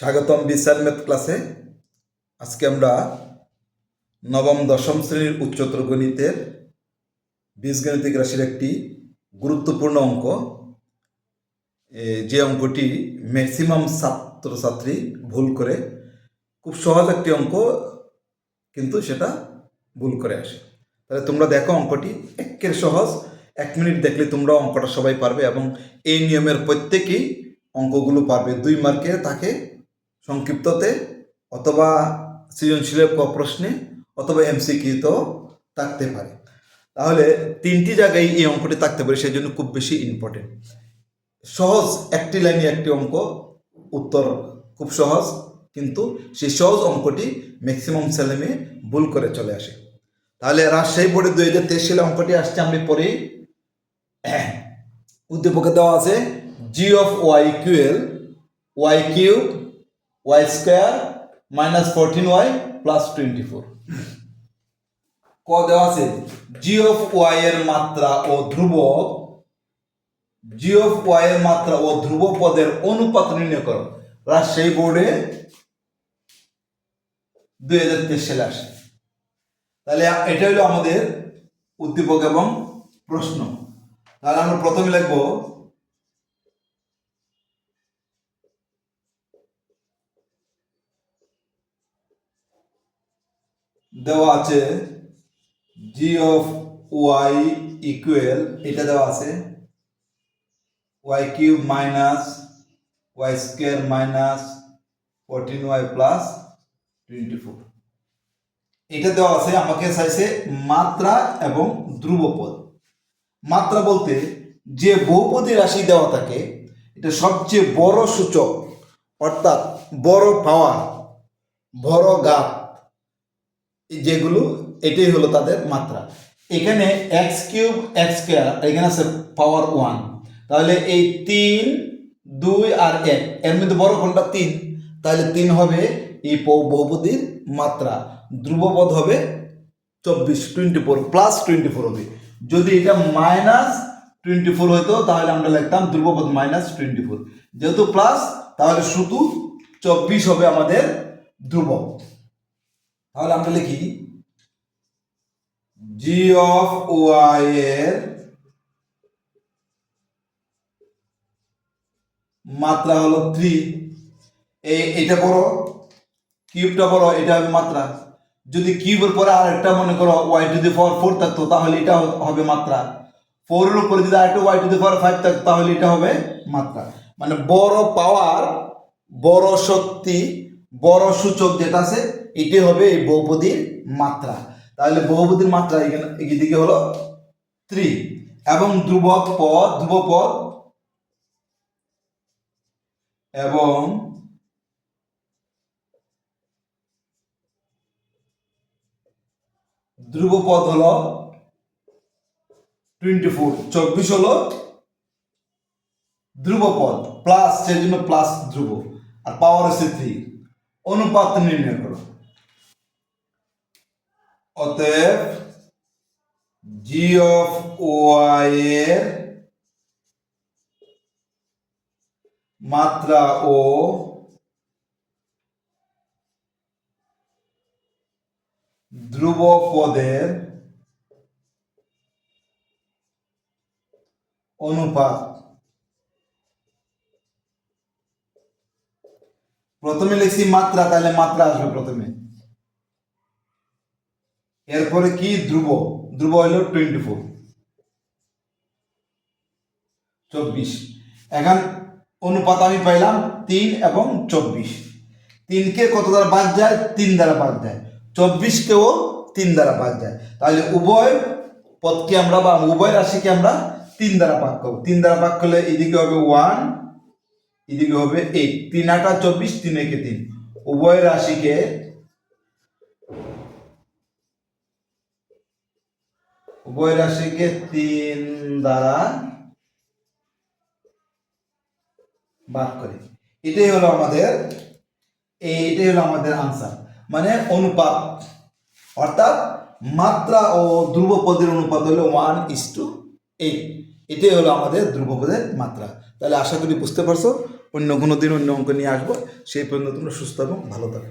স্বাগতম বিসার ম্যাথ ক্লাসে। আজকে আমরা নবম দশম শ্রেণীর উচ্চতর গণিতের বীজগণিতিক রাশির একটি গুরুত্বপূর্ণ অঙ্ক, যে অঙ্কটি ম্যাক্সিমাম ছাত্রছাত্রী ভুল করে। খুব সহজ একটি অঙ্ক, কিন্তু সেটা ভুল করে আসে। তাহলে তোমরা দেখো, অঙ্কটি একের সহজ, 1 মিনিট দেখলে তোমরা অঙ্কটা সবাই পারবে এবং এই নিয়মের প্রত্যেকেই অঙ্কগুলো পারবে। 2 মার্কের থাকে সংক্ষিপ্ততে, অথবা সৃজনশীলের প্রশ্নে, অথবা এমসিকিউতেও থাকতে পারে। তাহলে 3টি জায়গায় এই অঙ্কটি থাকতে পারে, সেই জন্য খুব বেশি ইম্পর্টেন্ট। সহজ, একটি লাইনে একটি অঙ্ক, উত্তর খুব সহজ, কিন্তু সেই সহজ অঙ্কটি ম্যাক্সিমাম ছেলেমেয়ে ভুল করে চলে আসে। তাহলে রাজশাহী বোর্ডে 2023 সালে অঙ্কটি আসছে, আমি পরে উদ্দীপকে দেওয়া আছে G of Y equal Y cube Y square minus 14y plus 24। ক দেওয়া আছে জি অফ ওয়াই এর মাত্রা ও ধ্রুবক, জি অফ ওয়াই এর মাত্রা ও ধ্রুব পদের অনুপাত নির্ণয় করো। রাজশাহী বোর্ডে 2023 সালে আসে। তাহলে এটা হলো আমাদের উদ্দীপক এবং প্রশ্ন। তাহলে আমরা প্রথমে লিখব দেওয়া আছে জি অফ ওয়াই ইকুয়াল, এটা দেওয়া আছে Y cube minus Y square minus 14y plus 24। এটা দেওয়া আছে, আমাকে চাইছে মাত্রা এবং ধ্রুবপদ। মাত্রা বলতে যে বহুপদী রাশি দেওয়া থাকে, এটা সবচেয়ে বড় সূচক, অর্থাৎ বড় পাওয়ার, বড় ঘাত, যেগুলো, এটাই হলো তাদের মাত্রা। এখানে এক্স কিউব এক্স স্কোয়ার, এখানে আছে পাওয়ার 1। তাহলে এই 3, 2 আর 1, এর মধ্যে বড় কোনটা? 3। তাহলে 3 হবে এই বহুপদীর মাত্রা। ধ্রুবপদ হবে 24 প্লাস 24 হবে। যদি এটা মাইনাস 24 হইতো তাহলে আমরা লিখতাম ধ্রুবপদ মাইনাস 24। যেহেতু প্লাস, তাহলে শুধু 24 হবে আমাদের ধ্রুবক। তাহলে আমরা লিখি জি অফ ওয়াই এর মাত্রা হলো 3। এটা বড়, কিউবটা বড়, এটা হবে মাত্রা। যদি কিউবের পরে আরেকটা মনে করো ওয়াই টু দি পাওয়ার 4 থাকতো, তাহলে এটা হবে মাত্রা। 4 এর উপরে যদি আরেকটা ওয়াই টু দি পাওয়ার 5 থাকতো, তাহলে এটা হবে মাত্রা। মানে বড় পাওয়ার, বড় শক্তি, বড় সূচক যেটা আছে, এটাই হবে এই বহুপদীর মাত্রা। তাহলে বহুপদীর মাত্রা এদিকে হলো 3, এবং ধ্রুবপদ এবং ধ্রুবপদ হলো 24। 24 হলো ধ্রুবপদ, প্লাস, সেই জন্য প্লাস ধ্রুব, আর পাওয়ার হচ্ছে 3। অনুপাত নির্ণয় করো। অতএব জি অফ ওয়াই এর মাত্রা ও ধ্রুবপদের অনুপাত। প্রথমে লিখছি মাত্রা, তাহলে মাত্রা আসবে প্রথমে, এরপরে কি? ধ্রুব হলো 24। এখন অনুপাত আমি পাইলাম 3 এবং 24। 3কে কত দ্বারা বাদ যায়? 3 দ্বারা বাদ যায়। 24কেও 3 দ্বারা বাদ যায়। তাহলে উভয় পদকে আমরা, বা উভয় রাশিকে আমরা 3 দ্বারা ভাগ করব। 3 দ্বারা ভাগ করলে এদিকে হবে 1, এদিকে হবে 8। 3 8 24, 3 1 3। উভয় রাশিকে উভয় রাশিকে 3 দ্বারা ভাগ করে। এটাই হলো আমাদের আনসার, মানে অনুপাত। অর্থাৎ মাত্রা ও ধ্রুবপদের অনুপাত হলো 1:8। এটাই হলো আমাদের ধ্রুবপদের মাত্রা। তাহলে আশা করি বুঝতে পারছো। অন্য কোনো দিন অন্য অঙ্ক নিয়ে আসবো। সেই পর্যন্ত তোমরা সুস্থ এবং ভালো থাকো।